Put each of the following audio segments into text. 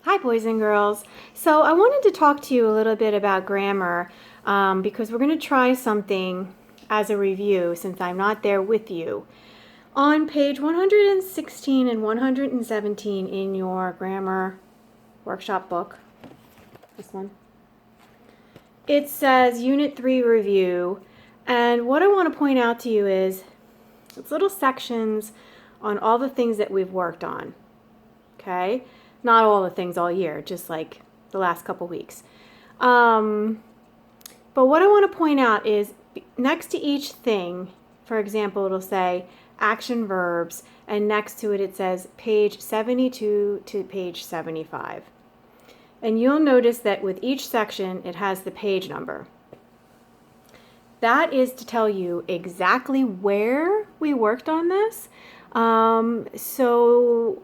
Hi, boys and girls. So I wanted to talk to you a little bit about grammar because we're going to try something as a review since I'm not there with you. On page 116 and 117 in your grammar workshop book, this one, it says Unit 3 review. And what I want to point out to you is it's little sections on all the things that we've worked on. Okay? Not all the things all year, just like the last couple weeks. But what I want to point out is next to each thing, for example, it'll say action verbs, and next to it, it says page 72 to page 75. And you'll notice that with each section, it has the page number. That is to tell you exactly where we worked on this. So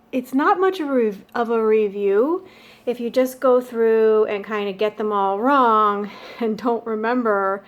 it's not much of a review if you just go through and kind of get them all wrong and don't remember.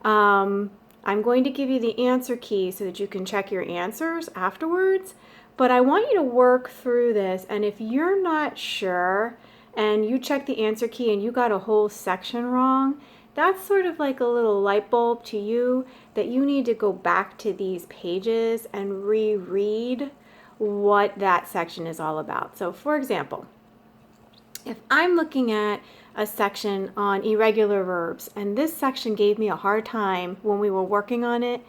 I'm going to give you the answer key so that you can check your answers afterwards, but I want you to work through this, and if you're not sure and you check the answer key and you got a whole section wrong, that's sort of like a little light bulb to you that you need to go back to these pages and reread what that section is all about. So for example, if I'm looking at a section on irregular verbs and this section gave me a hard time when we were working on it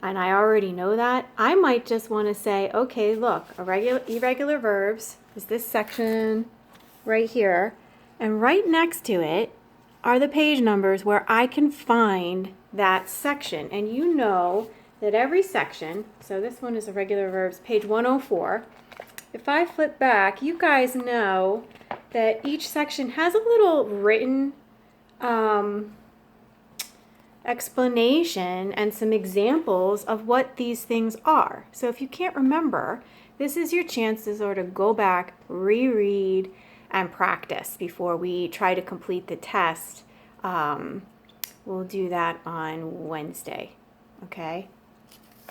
and I already know that, I might just want to say, okay, look, irregular verbs is this section right here, and right next to it are the page numbers where I can find that section. And you know that every section, so this one is irregular verbs, page 104. If I flip back, you guys know that each section has a little written explanation and some examples of what these things are. So if you can't remember, this is your chance to sort of go back, reread, and practice before we try to complete the test. We'll do that on Wednesday, okay?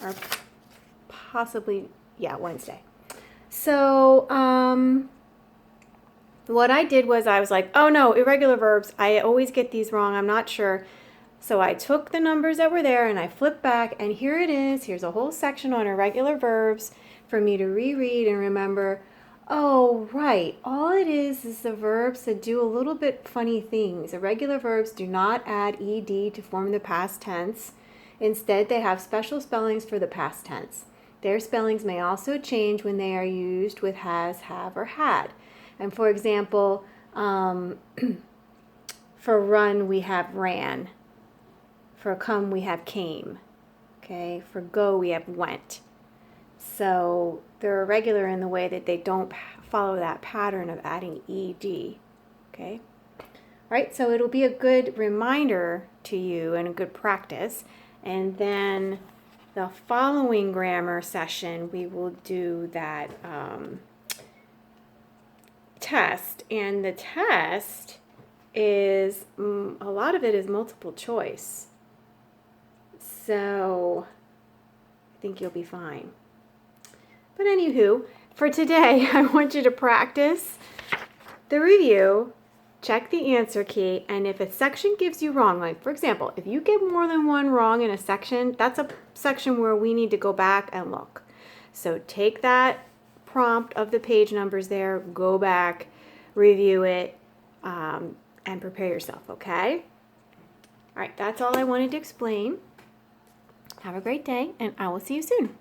Or possibly, yeah, Wednesday. So what I did was I was like, oh no, irregular verbs, I always get these wrong, I'm not sure. So I took the numbers that were there and I flipped back, and here it is. Here's a whole section on irregular verbs for me to reread and remember, oh, right, all it is the verbs that do a little bit funny things. Irregular verbs do not add ed to form the past tense. Instead, they have special spellings for the past tense. Their spellings may also change when they are used with has, have, or had. And for example, for run, we have ran. For come, we have came. Okay, for go, we have went. So they're irregular in the way that they don't follow that pattern of adding ed. Okay, all right, so it'll be a good reminder to you and a good practice. And then the following grammar session, we will do that test. And the test is, a lot of it is multiple choice. So I think you'll be fine. But anywho, for today, I want you to practice the review, check the answer key, and if a section gives you wrong, like for example, if you get more than one wrong in a section, that's a section where we need to go back and look. So take that prompt of the page numbers there, go back, review it, and prepare yourself, okay? All right, that's all I wanted to explain. Have a great day, and I will see you soon.